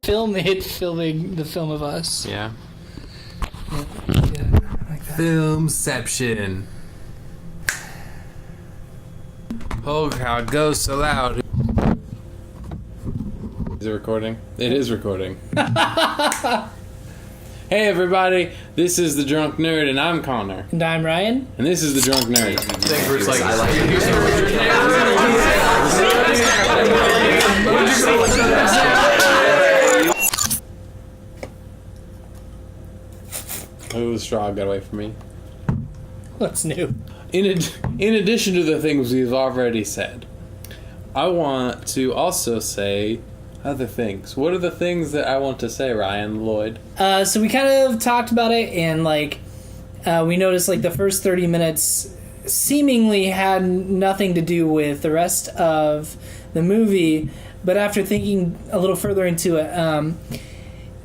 Filming the film of us. Yeah. Yeah, like that. Filmception. Oh, how it goes so loud. Is it recording? It is recording. Hey everybody, this is The Drunk Nerd, and I'm Connor. And I'm Ryan. And this is The Drunk Nerd. Oh, the straw got away from me. What's new? In addition to the things we've already said, I want to also say other things. What are the things that I want to say, Ryan Lloyd? So we kind of talked about it, and we noticed the first 30 minutes seemingly had nothing to do with the rest of the movie. But after thinking a little further into it,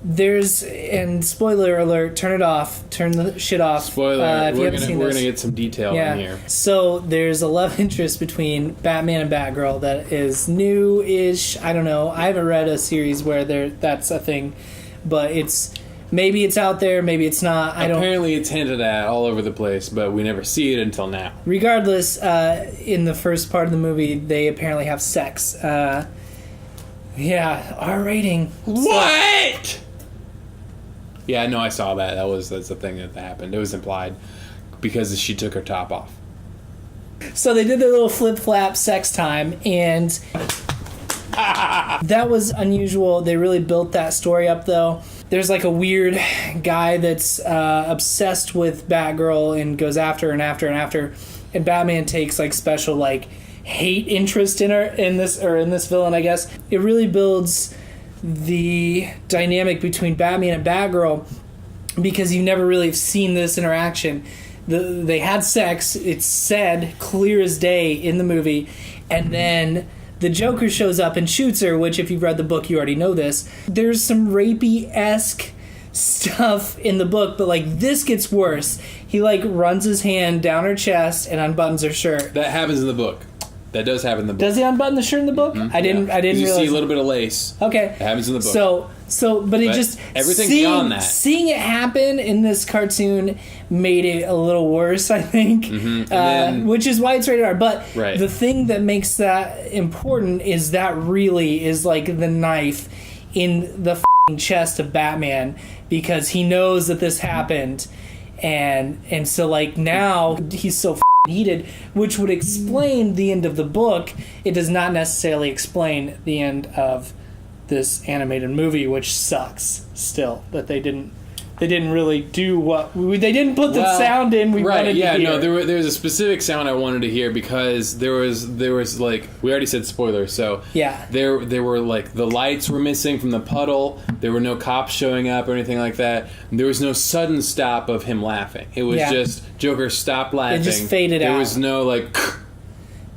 there's, and spoiler alert, turn the shit off. Spoiler, if you haven't seen we're this. gonna get some detail in here. So there's a love interest between Batman and Batgirl that is new-ish. I don't know. I haven't read a series where that's a thing, but maybe it's out there, maybe it's not. Apparently it's hinted at all over the place, but we never see it until now. Regardless, in the first part of the movie, they apparently have sex. Yeah, R rating. What? Yeah, no, I saw that. That's the thing that happened. It was implied because she took her top off. So they did their little flip-flap sex time, and that was unusual. They really built that story up, though. There's a weird guy that's obsessed with Batgirl and goes after her and after and after, and Batman takes special hate interest in her in this villain, I guess. It really builds the dynamic between Batman and Batgirl because you never really have seen this interaction. They had sex, it's said clear as day in the movie, and then the Joker shows up and shoots her, which if you've read the book you already know this. There's some rapey-esque stuff in the book, but this gets worse. He runs his hand down her chest and unbuttons her shirt. That happens in the book. That does happen in the book. Does he unbutton the shirt in the book? Mm-hmm. I didn't realize. You see a little bit of lace. Okay. It happens in the book. But it just everything beyond that. Seeing it happen in this cartoon made it a little worse, I think. Mm-hmm. Which is why it's rated R. But right. The thing that makes that important is that really is the knife in the chest of Batman, because he knows that this happened, and so now he's so heated, which would explain the end of the book. It does not necessarily explain the end of this animated movie, which sucks still that they didn't really do what they didn't put the sound in we wanted to hear. No, there was a specific sound I wanted to hear because there was we already said spoilers, so yeah, there were the lights were missing from the puddle. There were no cops showing up or anything like that. There was no sudden stop of him laughing. It was just Joker stopped laughing. It just faded out. There was no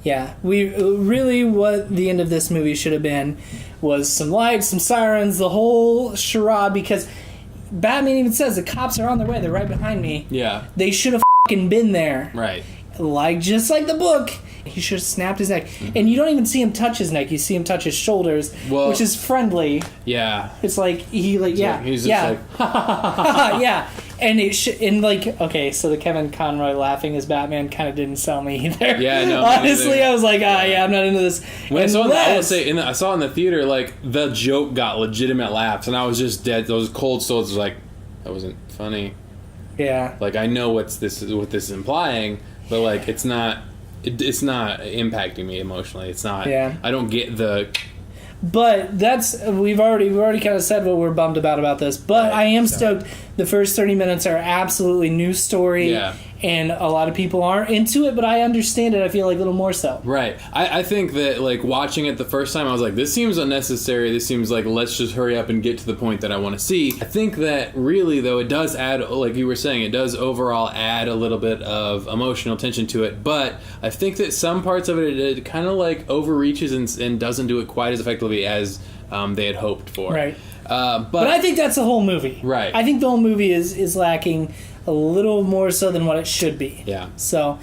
Yeah, what the end of this movie should have been was some lights, some sirens, the whole charade, because Batman even says the cops are on their way, they're right behind me. Yeah. They should have been there. Right. Just like the book. He should have snapped his neck. Mm-hmm. And you don't even see him touch his neck, you see him touch his shoulders, which is friendly. Yeah. It's he's just yeah. And okay, so the Kevin Conroy laughing as Batman kind of didn't sell me either. Yeah, no. Honestly, I was I'm not into this. When I saw in the theater, the joke got legitimate laughs, and I was just dead. Those cold souls was that wasn't funny. Yeah. I know what this is implying, but it's not impacting me emotionally. It's not. Yeah. I don't get the. But we've already kind of said what we're bummed about this. But I am stoked. The first 30 minutes are absolutely new story. Yeah. And a lot of people aren't into it, but I understand it. I feel a little more so. Right. I think that watching it the first time, I was this seems unnecessary. This seems let's just hurry up and get to the point that I want to see. I think that really, though, it does add, like you were saying, it does overall add a little bit of emotional tension to it. But I think that some parts of it kind of overreaches and doesn't do it quite as effectively as they had hoped for. Right. But I think that's the whole movie. Right. I think the whole movie is lacking a little more so than what it should be. Yeah. So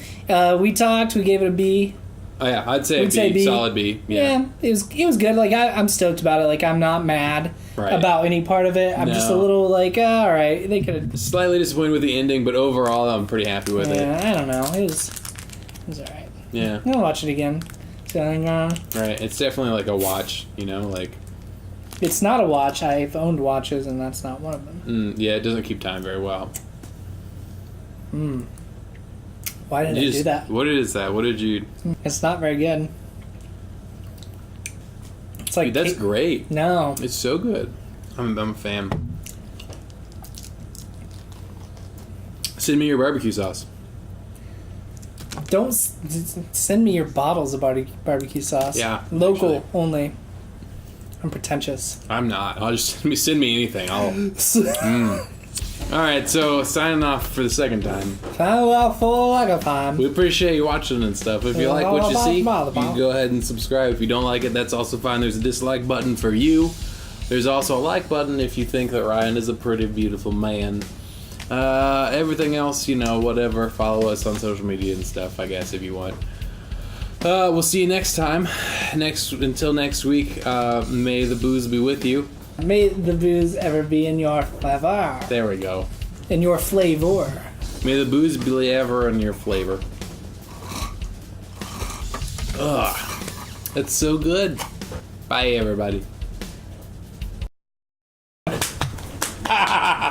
we talked. We gave it a B. Oh yeah, I'd say Would say B, B. solid B. Yeah, it was good. Like I'm stoked about it. Like I'm not mad Right. about any part of it. I'm just a No. little like, all right, they could have. Slightly disappointed with the ending, but overall, I'm pretty happy with it. Yeah, I don't know. It was all right. Yeah, I'm gonna watch it again. So, right. It's definitely like a watch, you know, like it's not a watch. I've owned watches, and that's not one of them. yeah, it doesn't keep time very well. Why did I do that? What is that? What did you? It's not very good. It's like Dude, that's great. No, It's so good. I'm a fan. Send me your barbecue sauce. don't send me your bottles of barbecue sauce. Yeah, local actually. only. I'm pretentious. I'm not. I'll just send me anything. All right, so signing off for the second time. We appreciate you watching and stuff. If you like what you see, you can go ahead and subscribe. If you don't like it, that's also fine. There's a dislike button for you. There's also a like button if you think that Ryan is a pretty beautiful man. Everything else, you know, whatever. Follow us on social media and stuff, I guess, if you want. We'll see you next time. Until next week, may the booze be with you. May the booze ever be in your flavor. There we go. In your flavor. May the booze be ever in your flavor. Ugh. That's so good. Bye, everybody.